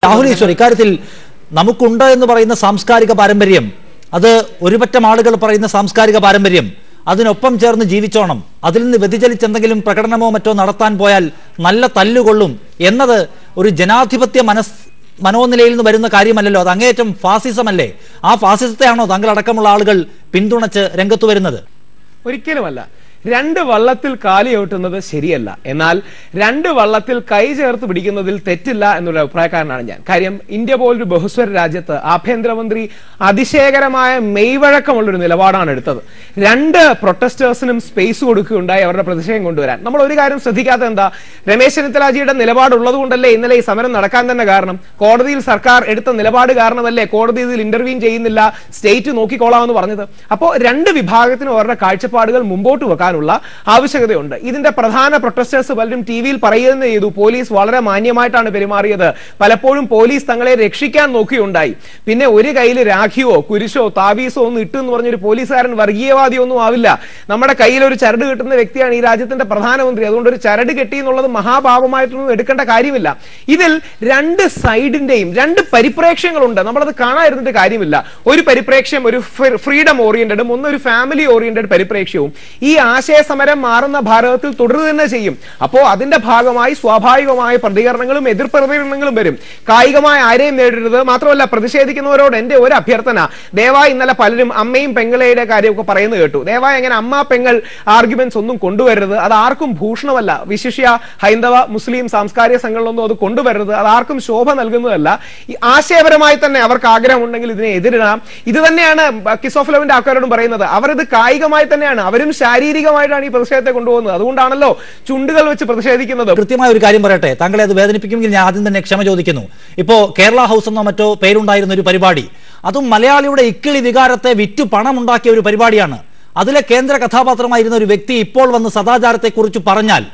രാഹുൽ ഈശ്വർ ഇക്കാര്യത്തിൽ നമുക്കുണ്ട് എന്ന് പറയുന്ന സാംസ്കാരിക പാരമ്പര്യം, അത് ഒരുപറ്റം ആളുകൾ പറയുന്ന സാംസ്കാരിക പാരമ്പര്യം, അതിനൊപ്പം ചേർന്ന് ജീവിച്ചോണം, അതിൽ നിന്ന് വ്യതിചലിച്ചെന്തെങ്കിലും പ്രകടനമോ മറ്റോ നടത്താൻ പോയാൽ നല്ല തല്ലുകൊള്ളും എന്നത് ഒരു ജനാധിപത്യ മനോനിലയിൽ നിന്ന് വരുന്ന കാര്യമല്ലല്ലോ. അത് അങ്ങേയറ്റം ഫാസിസമല്ലേ? ആ ഫാസിസത്തെയാണോ താങ്കൾ അടക്കമുള്ള ആളുകൾ പിന്തുണച്ച് രംഗത്ത് വരുന്നത്? ഒരിക്കലുമല്ല. രണ്ട് വള്ളത്തിൽ കാലി ഓട്ടുന്നത് ശരിയല്ല. എന്നാൽ രണ്ട് വള്ളത്തിൽ കൈ ചേർത്ത് പിടിക്കുന്നതിൽ തെറ്റില്ല എന്നുള്ള അഭിപ്രായക്കാരനാണ് ഞാൻ. കാര്യം ഇന്ത്യ പോലൊരു ബഹുസ്വര രാജ്യത്ത് ആഭ്യന്തരമന്ത്രി അതിശയകരമായ മെയ്വഴക്കമുള്ളൊരു നിലപാടാണ് എടുത്തത്. രണ്ട് പ്രൊട്ടസ്റ്റേഴ്സിനും സ്പേസ് കൊടുക്കുകയുണ്ടായി അവരുടെ പ്രതിഷേധം കൊണ്ടുവരാൻ. നമ്മൾ ഒരു കാര്യം ശ്രദ്ധിക്കാത്ത എന്താ, രമേശ് ചെന്നിത്തലാജിയുടെ നിലപാടുള്ളത് കൊണ്ടല്ലേ ഇന്നലെ ഈ സമരം നടക്കാൻ തന്നെ കാരണം. കോടതിയിൽ സർക്കാർ എടുത്ത നിലപാട് കാരണമല്ലേ കോടതി ഇതിൽ ഇന്റർവ്യൂ ചെയ്യുന്നില്ല, സ്റ്റേറ്റ് നോക്കിക്കോളാമെന്ന് പറഞ്ഞത്. അപ്പോൾ രണ്ട് വിഭാഗത്തിനും അവരുടെ കാഴ്ചപ്പാടുകൾ മുമ്പോട്ട് വെക്കാൻ ആവശ്യകതയുണ്ട്. ഇതിന്റെ പ്രധാന പ്രൊട്ടസ്റ്റേഴ്സ് പലരും ടിവിയിൽ പറയുന്നത് ചെയ്തു, പോലീസ് വളരെ മാന്യമായിട്ടാണ് പെരുമാറിയത്, പലപ്പോഴും പോലീസ് തങ്ങളെ രക്ഷിക്കാൻ നോക്കിയുണ്ടായി. പിന്നെ ഒരു കയ്യിൽ രാഖിയോ കുരിശോ താവീസോ ഒന്നും ഇട്ടു എന്ന് പറഞ്ഞൊരു പോലീസുകാരൻ വർഗീയവാദിയൊന്നും ആവില്ല. നമ്മുടെ കയ്യിൽ ഒരു ചരട് കിട്ടുന്ന വ്യക്തിയാണ് ഈ രാജ്യത്തിന്റെ പ്രധാനമന്ത്രി. അതുകൊണ്ട് ഒരു ചരട് കെട്ടി എന്നുള്ളത് മഹാപാപമായിട്ടൊന്നും എടുക്കേണ്ട കാര്യമില്ല. ഇതിൽ രണ്ട് സൈഡിന്റെയും രണ്ട് പരിപ്രേക്ഷ്യങ്ങളുണ്ട്. നമ്മളത് കാണാതിരുന്നിട്ട് കാര്യമില്ല. ഒരു പരിപ്രേക്ഷ്യം ഒരു ഫ്രീഡം ഓറിയന്റഡും ഒന്നൊരു ഫാമിലി ഓറിയന്റഡ് പരിപ്രേക്ഷ്യവും. ഈ ആശയ സമരം മാറുന്ന ഭാരതത്തിൽ തുടരുക തന്നെ ചെയ്യും. അപ്പോ അതിന്റെ ഭാഗമായി സ്വാഭാവികമായ പ്രതികരണങ്ങളും എതിർ പ്രതികരണങ്ങളും വരും. കായികമായ ആരെയും നേരിടരുത്. മാത്രമല്ല, പ്രതിഷേധിക്കുന്നവരോട് എന്റെ ഒരു അഭ്യർത്ഥന, ദയവായി ഇന്നലെ പലരും അമ്മയും പെങ്ങളയുടെ കാര്യമൊക്കെ പറയുന്നത് കേട്ടു. ദയവായി അങ്ങനെ അമ്മ പെങ്ങൾ ആർഗ്യുമെന്റ്സ് ഒന്നും കൊണ്ടുവരരുത്. അത് ആർക്കും ഭൂഷണമല്ല. വിശിഷ്യ ഹൈന്ദവ മുസ്ലിം സാംസ്കാരിക സംഘങ്ങളൊന്നും അത് കൊണ്ടുവരരുത്. അത് ആർക്കും ശോഭ നൽകുന്നതല്ല. ഈ ആശയപരമായി തന്നെ അവർക്ക് ആഗ്രഹമുണ്ടെങ്കിൽ ഇതിനെ എതിരിടാം. ഇത് തന്നെയാണ് കിസ് ഓഫ് ലവിന്റെ ആൾക്കാരോടും പറയുന്നത്. അവർ ഇത് കായികമായി തന്നെയാണ്, അവരും ശാരീരികമായിട്ടാണ് ഈ പ്രതിഷേധത്തെ കൊണ്ടുപോകുന്നത്. അതുകൊണ്ടാണല്ലോ ചുണ്ടുകൾ വെച്ച് പ്രതിഷേധിക്കുന്നത്. കൃത്യമായ ഒരു കാര്യം പറയട്ടെ, താങ്കളെ അത് വേദനിപ്പിക്കുമെങ്കിൽ ഞാൻ ആദ്യം തന്നെ ക്ഷമ ചോദിക്കുന്നു. ഇപ്പോ കേരള ഹൗസ് എന്നോ മറ്റോ പേരുണ്ടായിരുന്ന ഒരു പരിപാടി, അതും മലയാളിയുടെ ഇക്കിളി വികാരത്തെ വിറ്റു പണമുണ്ടാക്കിയ ഒരു പരിപാടിയാണ്. അതിലെ കേന്ദ്ര കഥാപാത്രമായിരുന്ന ഒരു വ്യക്തി ഇപ്പോൾ വന്ന് സദാചാരത്തെക്കുറിച്ച് പറഞ്ഞാൽ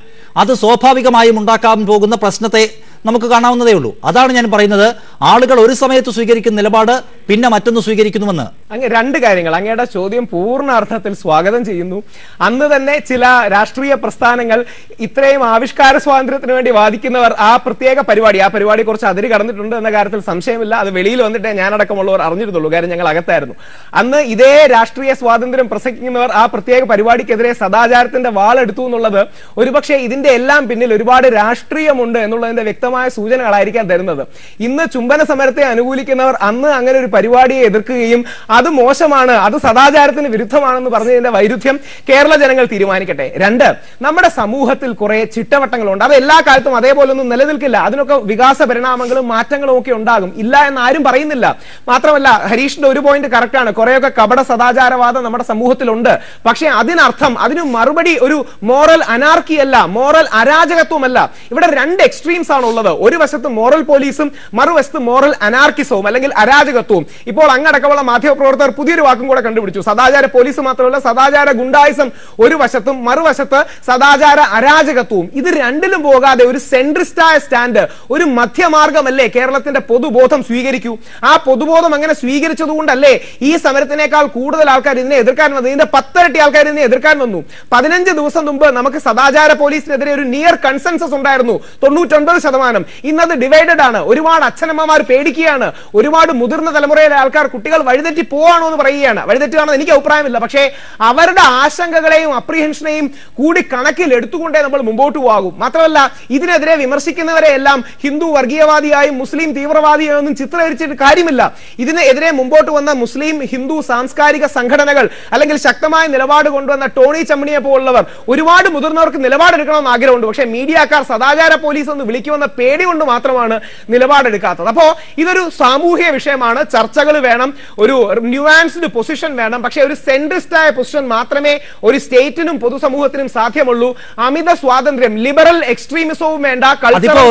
അത് സ്വാഭാവികമായും ഉണ്ടാക്കാൻ പോകുന്ന പ്രശ്നത്തെ നമുക്ക് കാണാവുന്നതേ ഉള്ളൂ. അതാണ് ഞാൻ പറയുന്നത്. ആളുകൾ ഒരു സമയത്ത് സ്വീകരിക്കുന്ന നിലപാട് പിന്നെ മറ്റൊന്ന് സ്വീകരിക്കുന്നുവെന്ന്. അങ്ങ് രണ്ട് കാര്യങ്ങൾ. അങ്ങയുടെ ചോദ്യം പൂർണ്ണ അർത്ഥത്തിൽ സ്വാഗതം ചെയ്യുന്നു. അന്ന് തന്നെ ചില രാഷ്ട്രീയ പ്രസ്ഥാനങ്ങൾ ഇത്രയും ആവിഷ്കാര സ്വാതന്ത്ര്യത്തിന് വേണ്ടി വാദിക്കുന്നവർ ആ പരിപാടി കുറച്ച് അതിര് കടന്നിട്ടുണ്ട് എന്ന കാര്യത്തിൽ സംശയമില്ല. അത് വെളിയിൽ വന്നിട്ടേ ഞാനടക്കമുള്ളവർ അറിഞ്ഞിരുന്നുള്ളൂ. കാര്യം ഞങ്ങൾ അകത്തായിരുന്നു. അന്ന് ഇതേ രാഷ്ട്രീയ സ്വാതന്ത്ര്യം പ്രസംഗിക്കുന്നവർ ആ പ്രത്യേക പരിപാടിക്കെതിരെ സദാചാരത്തിന്റെ വാളെടുത്തു എന്നുള്ളത് ഒരുപക്ഷെ ഇതിന്റെ എല്ലാം പിന്നിൽ ഒരുപാട് രാഷ്ട്രീയമുണ്ട് എന്നുള്ളതിന്റെ വ്യക്തമായ സൂചനകളായിരിക്കാൻ തരുന്നത്. ഇന്ന് ചുംബന സമരത്തെ അനുകൂലിക്കുന്നവർ അന്ന് അങ്ങനെ ഒരു പരിപാടിയെ എതിർക്കുകയും അത് മോശമാണ്, അത് സദാചാരത്തിന് വിരുദ്ധമാണെന്ന് പറഞ്ഞതിന്റെ വൈരുദ്ധ്യം കേരള ജനങ്ങൾ തീരുമാനിക്കട്ടെ. രണ്ട്, നമ്മുടെ സമൂഹത്തിൽ കുറെ ചിട്ടവട്ടങ്ങളുണ്ട്. അത് എല്ലാ കാലത്തും അതേപോലെ ഒന്നും നിലനിൽക്കില്ല. അതിനൊക്കെ വികാസ പരിണാമങ്ങളും മാറ്റങ്ങളും ഒക്കെ ഉണ്ടാകും. ഇല്ല എന്ന് ആരും പറയുന്നില്ല. മാത്രമല്ല, ഹരീഷിന്റെ ഒരു പോയിന്റ് കറക്റ്റാണ്. കുറെയൊക്കെ കപട സദാചാരവാദം നമ്മുടെ സമൂഹത്തിലുണ്ട്. പക്ഷേ അതിനർത്ഥം അതിന് മറുപടി ഒരു മോറൽ അനാർക്കി അല്ല, മോറൽ അരാജകത്വമല്ല. ഇവിടെ രണ്ട് എക്സ്ട്രീംസ് ആണ് ഉള്ളത്. ഒരു വശത്ത് മോറൽ പോലീസും മറുവശത്ത് മോറൽ അനാർക്കിസവും അല്ലെങ്കിൽ അരാജകത്വവും. ഇപ്പോൾ അങ്ങടക്കമുള്ള മാധ്യമപ്രവർത്തകർ പുതിയൊരു വാക്കും കൂടെ കണ്ടുപിടിച്ചു. സദാചാര പോലീസ് മാത്രമല്ല, സദാചാര ഗുണ്ടായിസം ഒരു വശത്തും മറുവശത്ത് സദാചാര അരാജകത്വവും. ഇത് രണ്ടിലും പോകാതെ ഒരു സെൻട്രിസ്റ്റായ സ്റ്റാൻഡ്, ഒരു മധ്യമാർഗമല്ലേ കേരളത്തിന്റെ പൊതുബോധം സ്വീകരിക്കൂ. ആ പൊതുബോധം അങ്ങനെ സ്വീകരിച്ചതുകൊണ്ടല്ലേ ഈ സമരത്തിനേക്കാൾ കൂടുതൽ ആൾക്കാർ ഇതിനെ എതിർക്കാൻ വന്നു. ഇതിന്റെ 10 ഇരട്ടി ആൾക്കാർ ഇതിനെ എതിർക്കാൻ വന്നു. 15 ദിവസം മുമ്പ് നമുക്ക് സദാചാര പോലീസിനെതിരെ ഒരു നിയർ കൺസെൻസസ് ഉണ്ടായിരുന്നു, 99%. ഇന്നത് ഡിവൈഡഡ് ആണ്. ഒരുപാട് അച്ഛനമ്മമാർ പേടിക്കുകയാണ്. ഒരുപാട് മുതിർന്ന തലമുറയിലെ ആൾക്കാർ കുട്ടികൾ വഴിതെറ്റി പോവാണോ എന്ന് പറയുകയാണ്. വഴിതെറ്റുകയാണെന്ന് എനിക്ക് അഭിപ്രായമില്ല. പക്ഷേ അവരുടെ ആശങ്കകളെയും അപ്രിഹെൻഷനെയും കൂടി കണക്കിൽ എടുത്തുകൊണ്ടേ നമ്മൾ മുമ്പോട്ട് പോകാവൂ. മാത്രമല്ല, ഇതിനെതിരെ വിമർശിക്കുന്നവരെ എല്ലാം ഹിന്ദു വർഗീയവാദിയായും മുസ്ലിം തീവ്രവാദിയായും ഒന്നും ചിത്രീകരിച്ചിട്ട് കാര്യമില്ല. ഇതിനെതിരെ മുമ്പോട്ട് വന്ന മുസ്ലിം ഹിന്ദു സാംസ്കാരിക സംഘടനകൾ അല്ലെങ്കിൽ ശക്തമായ നിലപാട് കൊണ്ടുവന്ന ടോണി ചമ്മണിയെ പോലുള്ളവർ, ഒരുപാട് മുതിർന്നവർക്ക് നിലപാടെടുക്കണമെന്ന് ആഗ്രഹമുണ്ട്. പക്ഷേ മീഡിയക്കാർ സദാചാര പോലീസ് എന്ന് വിളിക്കുമെന്ന പേടി കൊണ്ട് മാത്രമാണ് നിലപാടെടുക്കാത്തത്. അപ്പോ ഇതൊരു സാമൂഹിക വിഷയമാണ്. ചർച്ചകൾ വേണം, ഒരു ന്യൂആൻസ്ഡ് പൊസിഷൻ വേണം. പക്ഷേ ഒരു സെൻട്രിസ്റ്റായ പൊസിഷൻ മാത്രമേ ഒരു സ്റ്റേറ്റിനും പൊതുസമൂഹത്തിനും സാധ്യമുള്ളൂ. അമിത സ്വാതന്ത്ര്യം, ലിബറൽ എക്സ്ട്രീമിസവും വേണ്ട, കൾച്ചറൽ